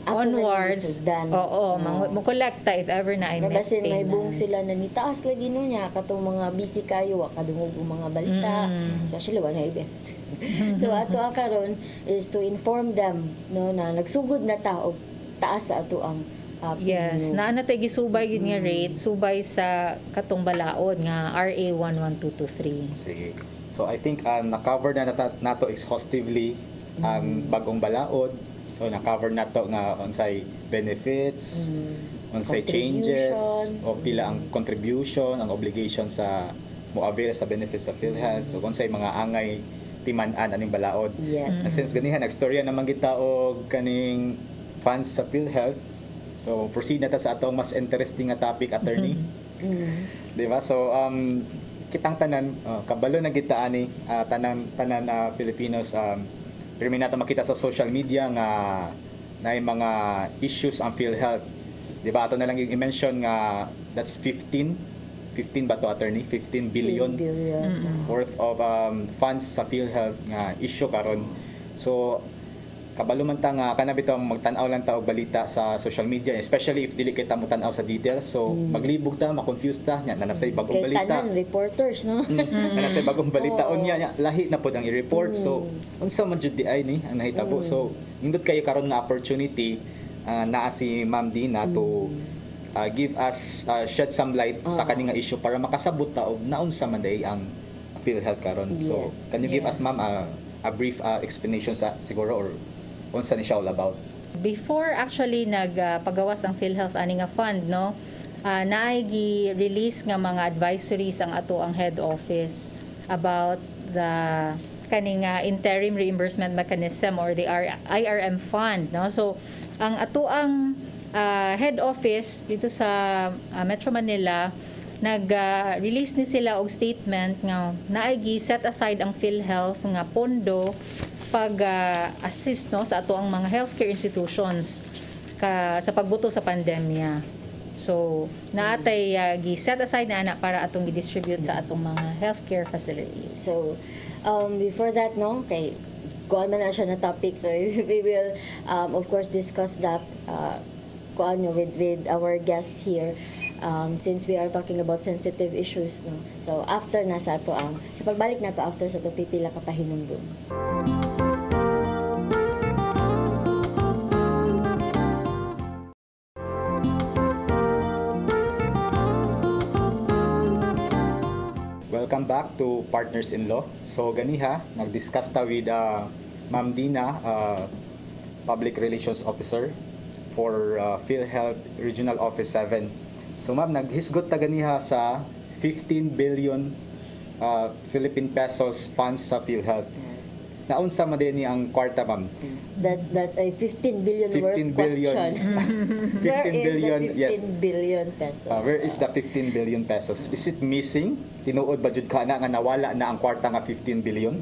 Onwards, oo, mo-collecta if ever na ay missed
Basin may buong
payments.
sila na nitaas lagi no niya katong mga busy kayo wa kadungog ang mga balita especially wala ibe. So ato karon is to inform them no na nagsugod na ta og taas sa ato ang
Yes, naa na tay gisubay gid nga rate subay sa katong balaod nga RA 11223.
Sige. So I think na-cover na nato exhaustively ang bagong balaod. So na-cover nato nga unsay benefits, unsay changes, o pila ang contribution, ang obligation sa mo-avail sa benefits sa PhilHealth. So unsay mga angay timan-an aning balaod.
Yes.
And since ganihan nagstorya naman kita og kaning funds sa PhilHealth, so proceed na ta sa atong mas interesting nga topic, attorney. Di ba? So kitang tanan kabalo na kita ani tanan Filipinos pero may nato makita sa social media nga na mga issues ang PhilHealth. Di ba? Ato na lang i-mention nga that's 15 ba to, attorney? 15 billion worth of funds sa PhilHealth nga issue karon. So kabalo man ta nga kana bitong magtan-aw lang ta og balita sa social media, especially if dili kita mo tan-aw sa details. So maglibog ta, ma-confuse ta nya na nasay bagong
Kay
balita.
tanan reporters no.
Na nasay bagong balita nya lahi na pod ang i-report. So unsa man jud di ay ni ang nahitabo. So nindot kayo karon nga opportunity naa si Ma'am Dina to give us shed some light sa kani nga issue para makasabot ta og naunsa man day ang PhilHealth karon. So can you give us, Ma'am, a brief explanation sa siguro or unsa ni siya all about?
Before actually nagpagawas ang PhilHealth ani nga fund, no, naay gi-release nga mga advisories ang ato ang head office about the kaning interim reimbursement mechanism or the IRM fund, no. So ang ato ang head office dito sa Metro Manila nag-release ni sila og statement nga naay gi-set aside ang PhilHealth nga pondo pag-assist no sa ato ang mga healthcare institutions sa pagbuto sa pandemya. So naatay gi-set aside na ana para atong gi-distribute sa atong mga healthcare facilities.
So before that no kay kuan man na siya na topic, so we will of course discuss that kuan with our guest here. Since we are talking about sensitive issues no. So after na sa ato ang sa pagbalik nato after sa to pipila ka pahinumdum.
Welcome back to Partners in Law. So ganiha, nag-discuss ta with Ma'am Dina, Public Relations Officer for PhilHealth Regional Office 7. So ma'am, naghisgot ta ganiha sa 15 billion Philippine pesos funds sa PhilHealth. Naunsa man din ni ang kwarta, ma'am?
That's a 15 billion
15
worth
billion.
question.
15
Where is
billion,
the 15
yes.
billion pesos?
Where is the 15 billion pesos? Is it missing? Tinuod ba jud kana nga nawala na ang kwarta nga 15 billion?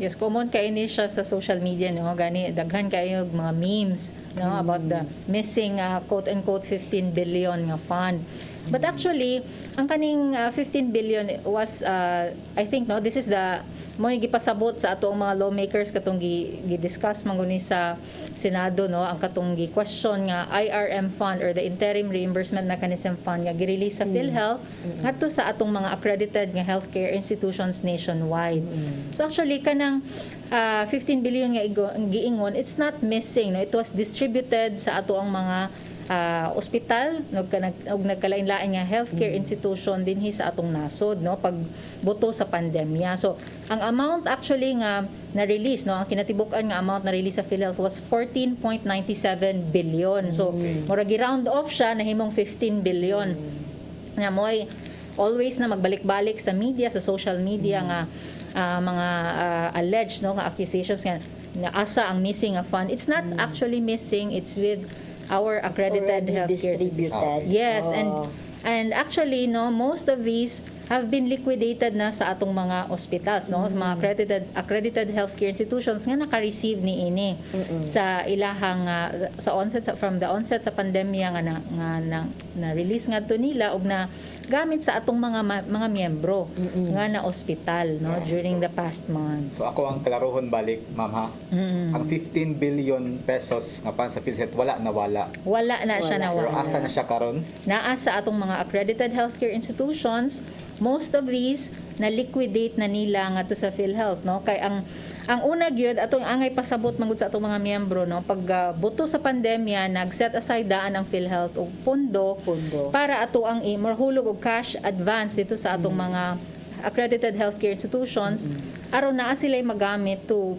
Yes, common kay ni siya sa social media, no, gani daghan kayo mga memes, no, about the missing quote unquote 15 billion nga fund. But actually, ang kaning 15 billion was I think no, this is the mo gipasabot sa atong mga lawmakers katong gi-discuss manguni sa Senado, no, ang katong gi-question nga IRM fund or the interim reimbursement mechanism fund nga gi-release sa PhilHealth ngadto sa atong mga accredited nga healthcare institutions nationwide. So actually kanang 15 billion nga giingon, it's not missing, no, it was distributed sa ato ang mga ospital og nagkalain-lain nga healthcare institution dinhi sa atong nasod, no, pagbuto sa pandemya. So ang amount actually nga na-release, no, ang kinatibuk-an nga amount na release sa PhilHealth was 14.97 billion. So murag round off siya nahimong 15 billion. Nga mo'y always na magbalik-balik sa media, sa social media nga mga alleged, no, nga accusations nga asa ang missing a fund. It's not actually missing, it's with our accredited healthcare
distributed.
Yes,
Oh.
and actually, no, most of these have been liquidated na sa atong mga hospitals, no, sa mga accredited healthcare institutions nga naka-receive ni ini sa ilahang from the onset sa pandemya nga na release ngadto nila og na gamit sa atong mga miyembro nga na ospital, no, during the past months.
So ako ang klarohon balik, ma'am ha. Ang 15 billion pesos nga pan sa PhilHealth wala
na siya
Pero
nawala.
asa na siya karon?
Naasa atong mga accredited healthcare institutions. Most of these na-liquidate na nila nga to sa PhilHealth, no? Kay ang una gyud atong angay pasabot mangud sa atong mga miyembro, no, pag buto sa pandemya nag-set aside daan ang PhilHealth og pondo para ato ang mahulog og cash advance dito sa atong mga accredited healthcare institutions aron naa sila magamit to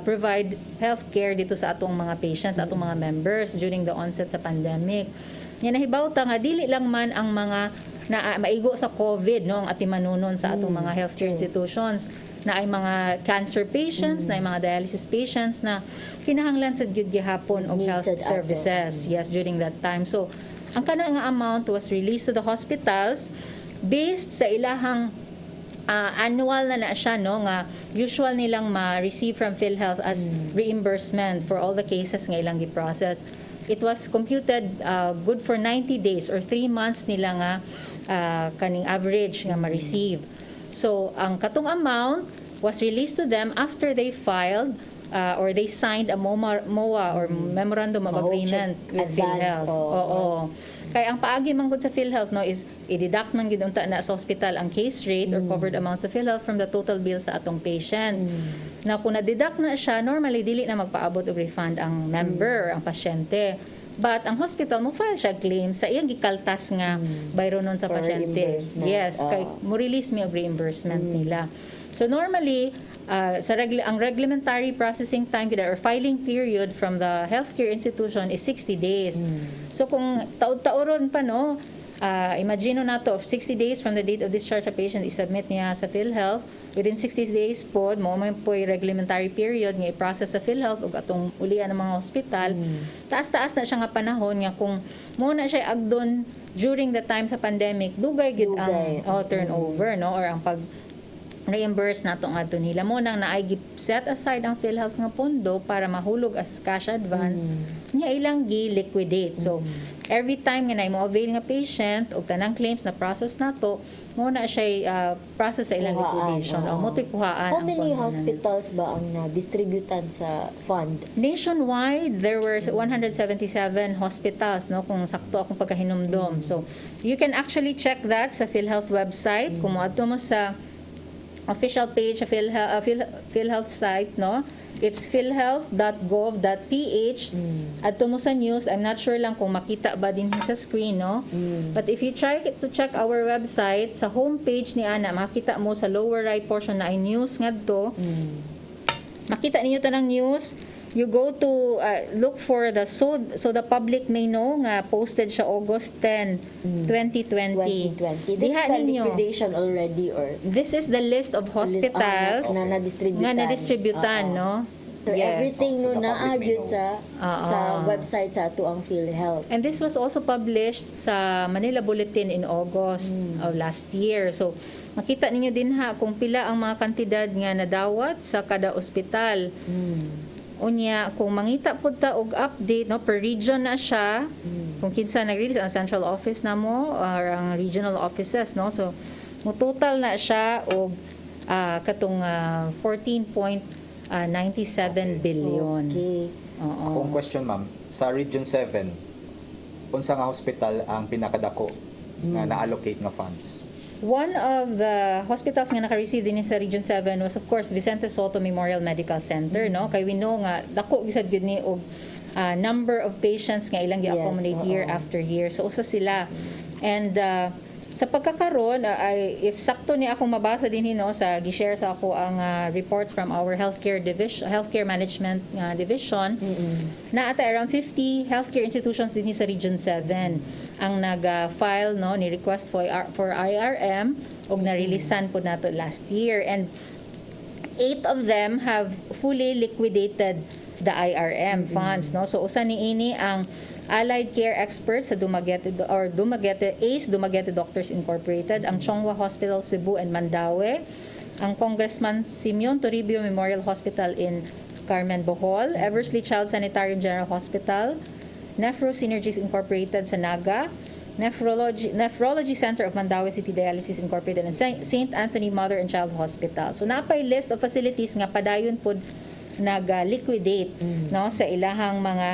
provide healthcare dito sa atong mga patients, atong mga members during the onset sa pandemic. Yan nahibaw ta nga dili lang man ang mga na maigo sa COVID, no, ang atimanunon sa atong mga healthcare institutions, na ay mga cancer patients, na ay mga dialysis patients na kinahanglan sa gyud gihapon og health services, yes, during that time. So ang kanang amount was released to the hospitals based sa ilahang annual na siya, no, nga usual nilang ma-receive from PhilHealth as reimbursement for all the cases nga ilang gi-process. It was computed good for 90 days or 3 months nila nga kaning average nga ma-receive. So ang katong amount was released to them after they filed or they signed a MOA or Memorandum of Agreement with PhilHealth. Oo. Kaya ang paagi man gud sa PhilHealth, no, is i-deduct man gid unta na sa hospital ang case rate or covered amounts sa PhilHealth from the total bill sa atong patient. Na kung na-deduct na siya, normally dili na magpaabot og refund ang member, ang pasyente. But ang hospital mo file siya claim sa iyang gikaltas nga bayro nun sa
For
pasyente.
reimbursement.
Yes, kay mo release mi og reimbursement nila. So normally ang reglementary processing time or filing period from the healthcare institution is 60 days. So kung taod-taoron pa, no, imagine nato 60 days from the date of discharge a patient i-submit niya sa PhilHealth, within 60 days po mo po'y reglementary period nga i-process sa PhilHealth ug atong ulian ng mga hospital. Taas-taas na siya nga panahon nga kung mo na siya agdon during the time sa pandemic, dugay gid ang turnover, no, or ang pag reimburse nato nga to nila mo nang naay set aside ang PhilHealth nga pondo para mahulog as cash advance niya ilang gi-liquidate. So every time nga na mo avail nga patient og tanang claims na process nato, mo na siya process sa ilang liquidation o mo to'y kuhaan.
How
ang
many
pondo na.
hospitals ba ang na-distributan sa fund?
Nationwide, there were 177 hospitals, no, kung sakto akong pagkahinumdom. So you can actually check that sa PhilHealth website. Kung mo adto mo sa official page sa PhilHealth site, no? It's philhealth.gov.ph. At mo sa news, I'm not sure lang kung makita ba din sa screen, no? But if you try to check our website, sa homepage ni Ana, makita mo sa lower right portion na ay news ngadto. Makita ninyo tanang news. You go to look for the so the public may know nga posted siya August 10, 2020.
2020. This
Diha
is the
ninyo.
liquidation already or
This is the list of hospitals
na na-distributan.
nga na-distributan, no?
So
Yes.
everything
So
no
the public may
naagid sa website sa ato ang PhilHealth.
And this was also published sa Manila Bulletin in August of last year. So, makita ninyo din ha kung pila ang mga kantidad nga nadawat sa kada ospital. Unya, kung mangita po ta og update, no, per region na siya, kung kinsa nag-release ang central office na mo or ang regional offices, no, so mo total na siya og katong 14.97 billion.
Okay.
Oo.
Akong question, ma'am, sa Region 7, unsa nga hospital ang pinakadako nga na-allocate nga funds?
One of the hospitals nga naka-receive din sa Region 7 was of course Vicente Soto Memorial Medical Center, no? Kay we know nga dako gisad gyud ni og number of patients nga ilang gi-accommodate
Yes,
year
oo.
after year. So usa sila. And sa pagkakaroon, if sakto ni akong mabasa din sa gi-share sa ako ang reports from our healthcare management division, na ata around 50 healthcare institutions din sa Region 7 ang nag-file ni request for IRM ug na-releasean po nato last year, and 8 of them have fully liquidated the IRM funds, no. So usa niini ang Allied Care Experts sa Dumaguete Doctors Incorporated, ang Chongwa Hospital Cebu and Mandaue, ang Congressman Simeon Toribio Memorial Hospital in Carmen Bohol, Eversley Child Sanitarium General Hospital, Nephro Synergies Incorporated sa Naga, Nephrology Center of Mandaue City Dialysis Incorporated, and St. Anthony Mother and Child Hospital. So napay list of facilities nga padayon pod nag-liquidate no sa ilahang mga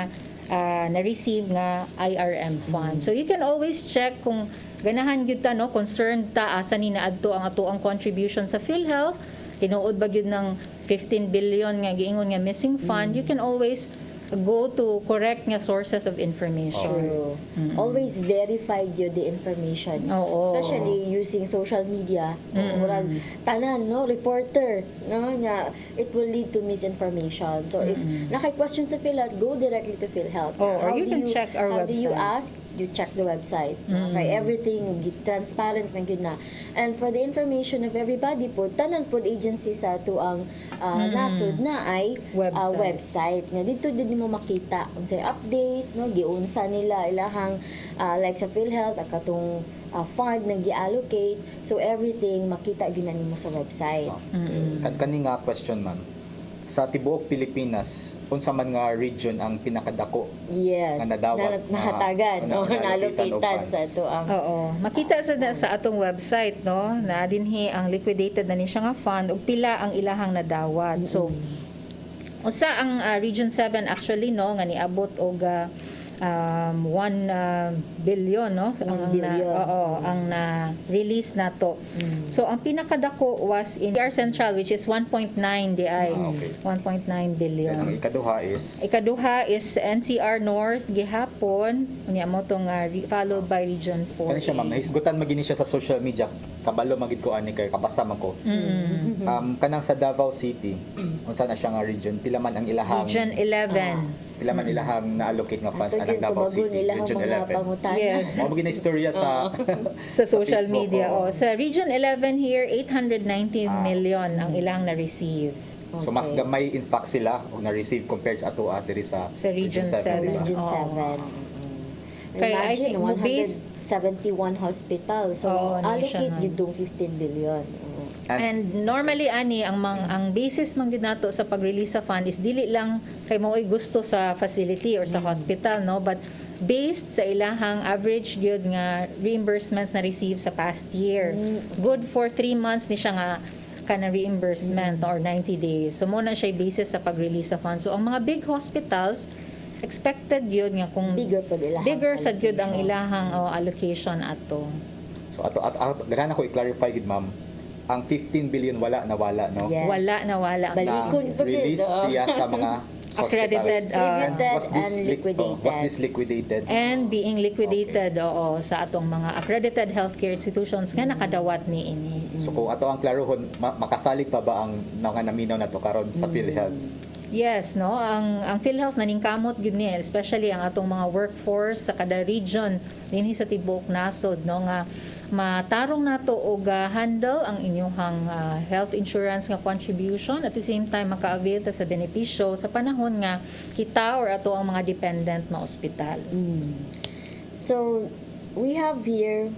na-receive nga IRM fund. So you can always check kung ganahan gyud ta concerned ta asa ni naadto ang ato ang contribution sa PhilHealth, tinuod ba gyud ng 15 billion nga giingon nga missing fund. You can always go to correct nga sources of information.
True. Always verify you the information.
Oo.
Especially using social media. Murag tanan reporter nga it will lead to misinformation. So if naka-question sa PhilHealth, go directly to PhilHealth.
Or you can check our
how do you
website.
ask? You check the website. Okay, everything transparent na gyud na. And for the information of everybody po, tanan po agency sa to ang nasud na ay website. Nga dito din mo makita unsay update giunsa nila ilahang like sa PhilHealth katong fund na gi-allocate. So everything makita gyud na nimo sa website.
Kani nga question, ma'am. Sa tibuok Pilipinas, unsa man nga region ang pinakadako
Yes.
nga nadawat
nahatagan na-allocated sa to ang
Oo. Makita sa atong website na dinhi ang liquidated na ni siya nga fund ug pila ang ilahang nadawat. So usa ang Region 7 actually nga niabot og 1 billion ang na-release nato. So ang pinakadako was in CR Central, which is 1.9 di ay. 1.9 billion.
Ang
Ikaduha is NCR North gihapon unya mo tong followed by Region 4.
Kani siya, ma'am, nahisgutan magini siya sa social media, kabalo magid ko ani kay kabasa man ko. Kanang sa Davao City, unsa na siya nga region, pila man ang ilahang
Region 11.
Pila man ilahang na-allocate nga funds anang Davao City, Region 11.
Yes.
Mo magina istorya sa
Sa social
Facebook,
media.
oo.
Sa Region 11 here, 890 million ang ilang na-receive.
So mas gamay in fact sila og na-receive compared sa ato diri sa
Region 7.
diba?
Region
Oo.
7.
Kaya I
Imagine,
think
171 hospitals. So, allocate
national.
yun dong 15 billion.
And normally ani ang basis man gid nato sa pag-release sa fund is dili lang kay mao'y gusto sa facility or sa hospital but based sa ilahang average gyud nga reimbursements na receive sa past year. Good for 3 months ni siya nga kana reimbursement or 90 days. So mo na siya basis sa pag-release sa fund. So ang mga big hospitals expected yun nga kung bigger sa gyud ang ilahang allocation ato.
So ato ganahan ako i-clarify gid, ma'am. Ang 15 billion wala nawala, no?
Yes.
Wala.
Balikon pa gid,
released siya sa mga
Accredited,
hospitals.
and liquidated.
Was this liquidated?
And being liquidated sa atong mga accredited healthcare institutions nga nakadawat ni ini.
So kung ato ang klarohon, makasalig pa ba ang nga naminaw nato karon sa PhilHealth?
Yes, no. Ang PhilHealth naningkamot gud ni, especially ang atong mga workforce sa kada region dinhi sa tibuok nasod, nga matarong nato og handle ang inyong health insurance nga contribution, at the same time maka-avail ta sa benepisyo sa panahon nga kita or ato ang mga dependent na ospital.
So, we have here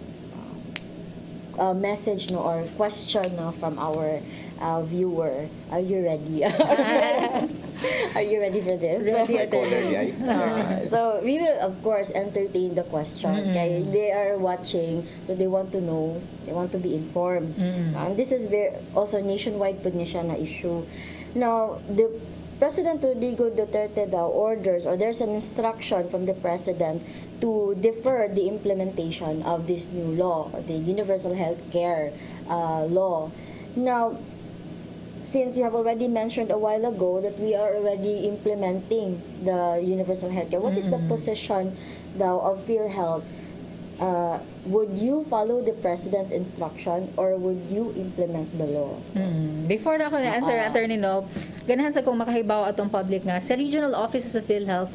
a message or question from our viewer. Are you ready? Are you ready for this?
May caller di ay.
So we will of course entertain the question. Okay, they are watching, so they want to know, they want to be informed. This is also nationwide po niya siya na issue. Now, the President Rodrigo Duterte daw orders, or there's an instruction from the President to defer the implementation of this new law, the Universal Health Care law. Now, since you have already mentioned a while ago that we are already implementing the universal healthcare, what is the position daw of PhilHealth? Would you follow the President's instruction or would you implement the law?
Before na ako na-answer, Attorney Nob, ganahan sa kung makahibaw atong public nga, sa regional offices of PhilHealth,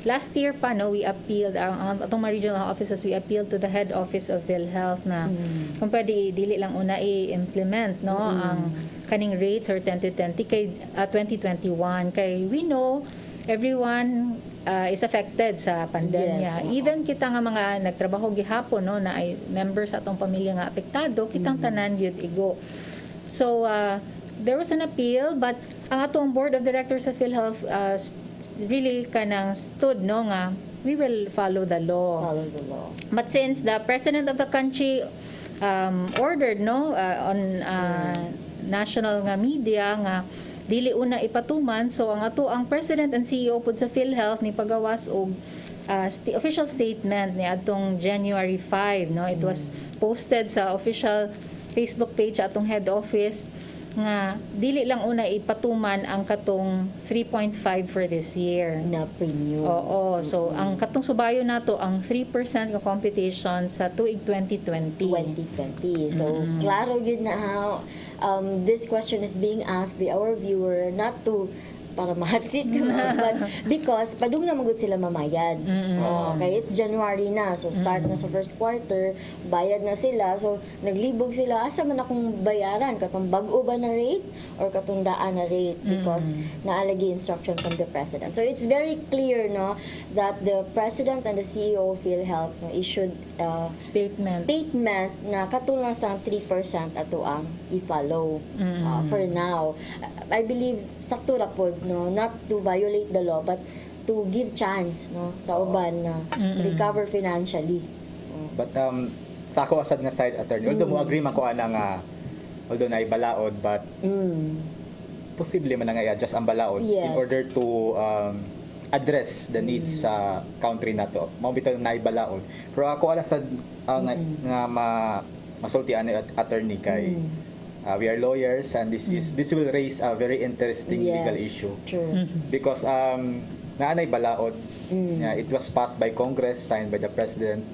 last year pa, no, we appealed, ang atong mga regional offices, we appealed to the head office of PhilHealth na kung pwede, dili lang una i-implement, no, ang kaning rates or 10 to 20 kay 2021. Kay we know, everyone is affected sa pandemya.
Yes,
Even kita nga mga nagtrabaho gihapon, no, na ay members atong pamilya nga apektado, kitang tanan gyud igo. So there was an appeal, but ang atong board of directors sa PhilHealth really kanang stood, no, nga we will follow the law.
Follow the law.
But since the president of the country ordered, no, on national nga media nga dili una ipatuman, so ang president and CEO pud sa PhilHealth ni pagawas og official statement ni adtong January 5, no. It was posted sa official Facebook page atong head office nga dili lang una ipatuman ang katong 3.5 for this year
Na premium.
Oo, so ang katong subayo nato ang 3% nga computation sa tuig 2020.
2020. So, klaro yun na how this question is being asked by our viewer, not to para mahatsit ka na, but because padung na magud sila mamayad. Okay, it's January na, so start na sa first quarter, bayad na sila, so naglibog sila, asa man akong bayaran, katong bag-o ba na rate or katong daan na rate because naalagi instruction from the president. So it's very clear, no, that the president and the CEO of PhilHealth issued statement na katulong sa 3% ato ang i-follow for now. I believe sakto ra pod, no, not to violate the law but to give chance, no, sa uban na recover financially.
But sa ako asad nga side attorney, although mo agree man ko ana nga although na balaod, but posible man nga i-adjust ang balaod in order to address the needs sa country nato. Mao bitaw na ibalaod. Pero ako ala sad nga masulti ani attorney kay we are lawyers and this will raise a very interesting legal issue.
True.
Because naanay balaod, it was passed by Congress, signed by the President,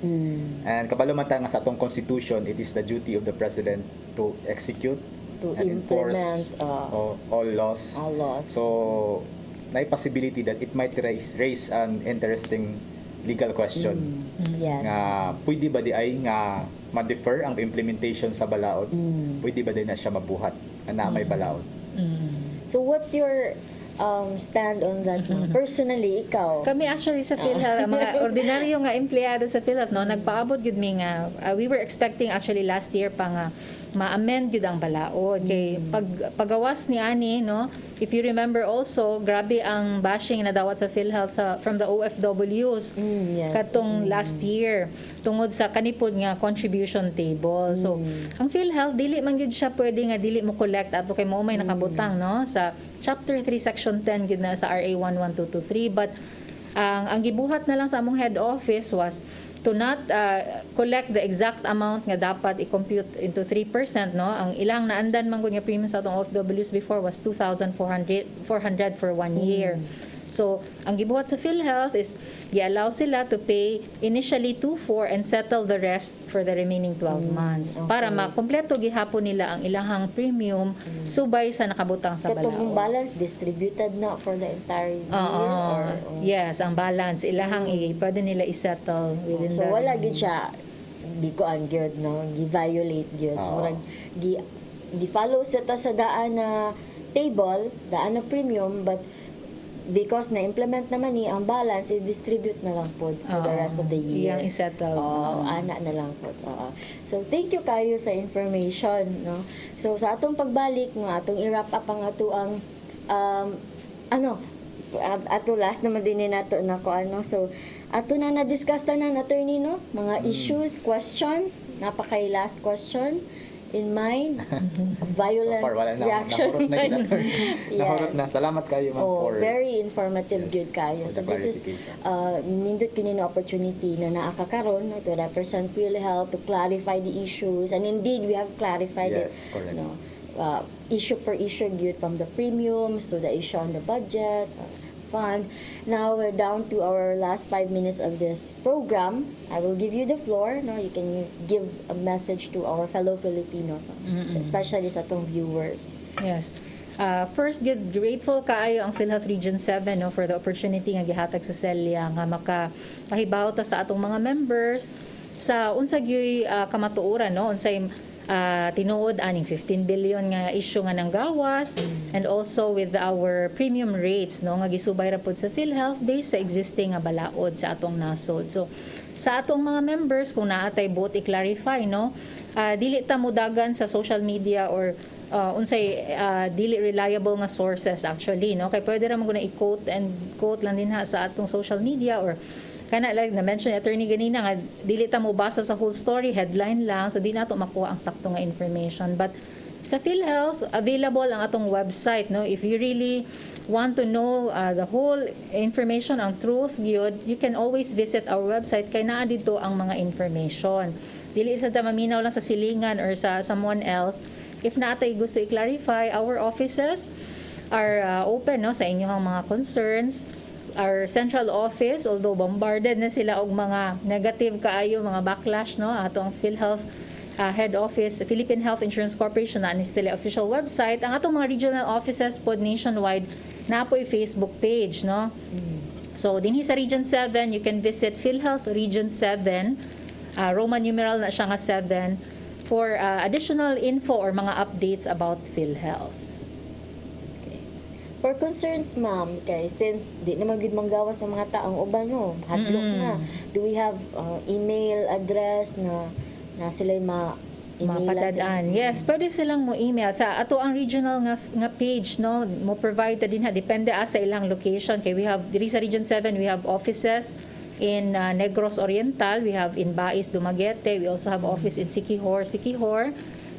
and kabalo man ta nga sa atong Constitution, it is the duty of the President to execute
To
and enforce all laws. So, na possibility that it might raise an interesting legal question.
Yes.
Nga pwede ba di ay nga ma-defer ang implementation sa balaod? Pwede ba di na siya mabuhat na may balaod?
So what's your stand on that? Personally, ikaw?
Kami actually sa PhilHealth, mga ordinaryo nga empleyado sa PhilHealth, no, nagpaabot gud mi nga we were expecting actually last year pa nga ma-amend yun ang balaod. Kay pagawas ni ani, no, if you remember also, grabe ang bashing na dawat sa PhilHealth from the OFWs katong last year tungod sa kanipod nga contribution table. So, ang PhilHealth dili man gyud siya pwede nga dili mo collect ato kay mao may nakabutang, no, sa Chapter 3 Section 10 gyud na sa RA 11223, but ang gibuhat na lang sa among head office was to not collect the exact amount nga dapat i-compute into 3%, no. Ang ilang naandan man gud nga premium sa atong OFWs before was 2,400 for 1 year. So, ang gibuhat sa PhilHealth is i-allow sila to pay initially 2,400 and settle the rest for the remaining 12 months para makompleto gihapon nila ang ilahang premium subay sa nakabutang sa balaod.
Katong balance distributed na for the entire year?
Yes, ang balance ilahang pwede nila i-settle within
so
the
wala gid siya di ko ang good, no, gi-violate gyud. Murag gi-follow sa daan na table, daan na premium, but because na-implement naman ni ang balance, i-distribute na lang po for the rest of the year.
Iyang i-settle.
Ana na lang po. So, thank you kayo sa information, no? So, sa atong pagbalik, no, atong i-wrap up ang ato ang ato last naman din nato na ko so ato na na-discuss na attorney, no? Mga issues, questions, napakay last question in mind, violent
so far, wala na,
reaction.
Nahurot na. Salamat kayo, ma'am, for
very informative good kayo. So this is nindot kinino opportunity na naakakaron, no, to represent PhilHealth, to clarify the issues, and indeed we have clarified it.
Correct.
No, issue per issue gyud, from the premiums to the issue on the budget fund. Now we're down to our last 5 minutes of this program. I will give you the floor. No, you can give a message to our fellow Filipinos, especially sa atong viewers.
Yes. First, grateful kaayo ang PhilHealth Region 7 no, for the opportunity nga gihatag sa Celia nga makapahibaw ta sa atong mga members sa unsa gyoy kamatuoran no, unsay tinuod aning 15 billion nga issue nga nang gawas, and also with our premium rates no nga gisubay ra pod sa PhilHealth based sa existing nga balaod sa atong nasod. So sa atong mga members, kung naatay buot i-clarify no, dili ta mudagan sa social media or unsay dili reliable nga sources actually no, kay pwede ra mo guna i-quote lang din ha sa atong social media, or kana like na-mention ni attorney ganina nga dili ta mo basa sa whole story, headline lang, so di nato makuha ang sakto nga information. But sa PhilHealth, available ang atong website no, if you really want to know the whole information, ang truth gyud, you can always visit our website kay naa dito ang mga information. Dili sa ta maminaw lang sa silingan or sa someone else. If natay gusto i-clarify, our offices are open no sa inyong mga concerns. Our central office, although bombarded na sila og mga negative kaayo, mga backlash no, ato ang PhilHealth head office, Philippine Health Insurance Corporation na ni sila official website. Ang atong mga regional offices pod nationwide na po Facebook page no. So dinhi sa Region 7, you can visit PhilHealth Region 7, Roman numeral na siya nga 7, for additional info or mga updates about PhilHealth.
For concerns, ma'am, kay since di naman gud manggawas sa mga taong uban no, hadlok na. Do we have email address na sila
Mapadadaan. Yes, pwede silang mo email sa ato ang regional nga page no, mo provide ta din ha, depende sa ilang location kay we have diri sa Region 7 we have offices in Negros Oriental, we have in Bais, Dumaguete, we also have office in Siquijor.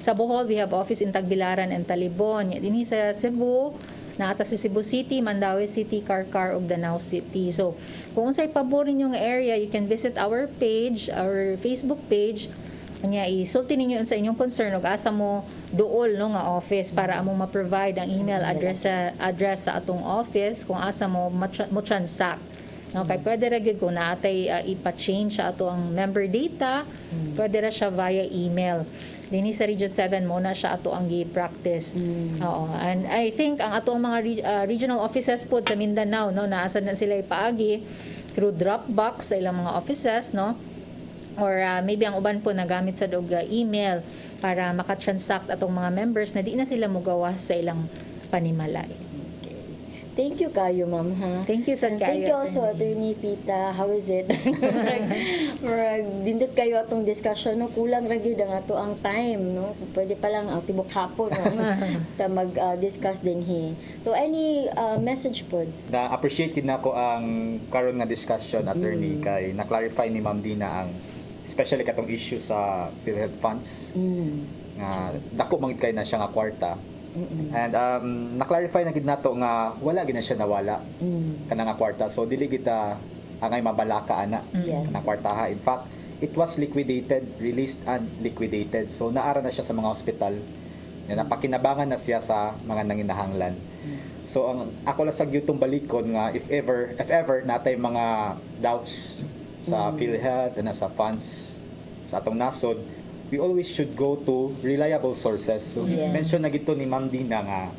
Sa Bohol, we have office in Tagbilaran and Talibon. Dinhi sa Cebu, naata sa Cebu City, Mandaue City, Carcar ug Danao City. So, kung unsay pabor ninyong area, you can visit our page, our Facebook page. Kanya isulti ninyo sa inyong concern ug asa mo duol no nga office para among ma-provide ang email address sa atong office kung asa mo transact. No, kay pwede ra gyud kung naatay ipa-change sa ato ang member data, pwede ra siya via email. Dinhi sa Region 7 mo na siya ato ang gi-practice. Oo. And I think ang ato mga regional offices po sa Mindanao no, naasa na sila ipaagi through Dropbox sa ilang mga offices no. Or maybe ang uban po nagamit sa dog email para maka-transact atong mga members na di na sila mogawas sa ilang panimalay.
Thank you kayo, ma'am, ha?
Thank you,
And thank you also, Attorney Pita. How is it? Dindot kayo atong discussion, no? Kulang ra gyud ang ato ang time, no? Pwede pa lang ang tibok hapon, no? Ta mag-discuss din hi. So, any message po?
Na-appreciate gid nako ang karon nga discussion, attorney, kay na-clarify ni Ma'am Dina ang especially katong issue sa PhilHealth funds. Nga dako man gid kay na siya nga kwarta. And na-clarify na gid nato nga wala gid na siya nawala kana nga kwarta, so dili kita angay mabalaka ana kana kwarta ha. In fact, it was liquidated, released and liquidated, so naara na siya sa mga hospital na napakinabangan na siya sa mga nanginahanglan. So ang ako lang sa gyutong balikon nga if ever natay mga doubts sa PhilHealth na sa funds sa atong nasod, we always should go to reliable sources. So, mention na gito ni Ma'am Dina nga,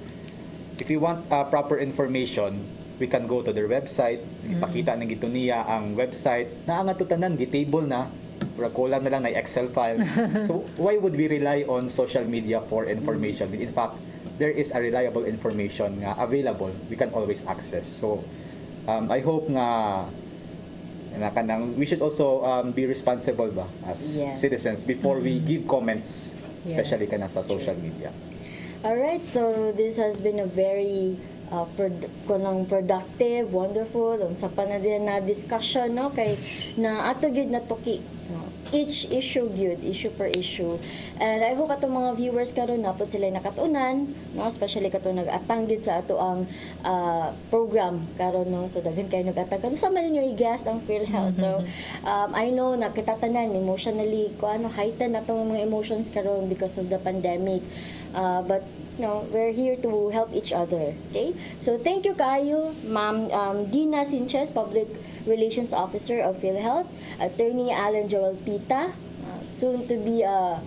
if you want proper information, we can go to their website. Ipakita na gito niya ang website. Na ang atutanan, gitable na. Kulang na lang na Excel file. So, why would we rely on social media for information? In fact, there is a reliable information nga available. We can always access. So, I hope nga we should also be responsible ba as citizens before we give comments, especially kana sa social media.
Alright, so this has been a very productive, wonderful, unsa pa na din na discussion no, kay na ato gyud na tuki no? Each issue gyud, issue per issue. And I hope atong mga viewers karon napod sila nakatunan, no, especially kato nag-atang gyud sa ato ang program karon no. So daghan kay nag-atang karon sa man ninyo i-guest ang PhilHealth. So I know nakitatanan emotionally ko heighten atong mga emotions karon because of the pandemic. But we're here to help each other. Okay? So thank you kayo, Ma'am Dina Cinchez, Public Relations Officer of PhilHealth, Attorney Alan Joel Pita, soon to be a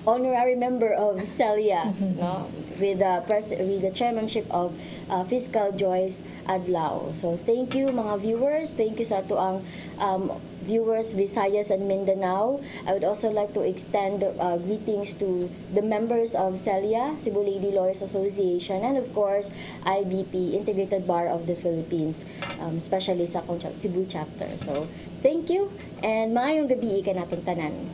honorary member of CELIA, no, with the chairmanship of Fiscal Joyce Adlao. So thank you mga viewers, thank you sa ato ang viewers Visayas and Mindanao. I would also like to extend greetings to the members of CELIA, Cebu Lady Lawyers Association, and of course IBP, Integrated Bar of the Philippines, especially sa Cebu chapter. So thank you and maayong gabi ka natong tanan.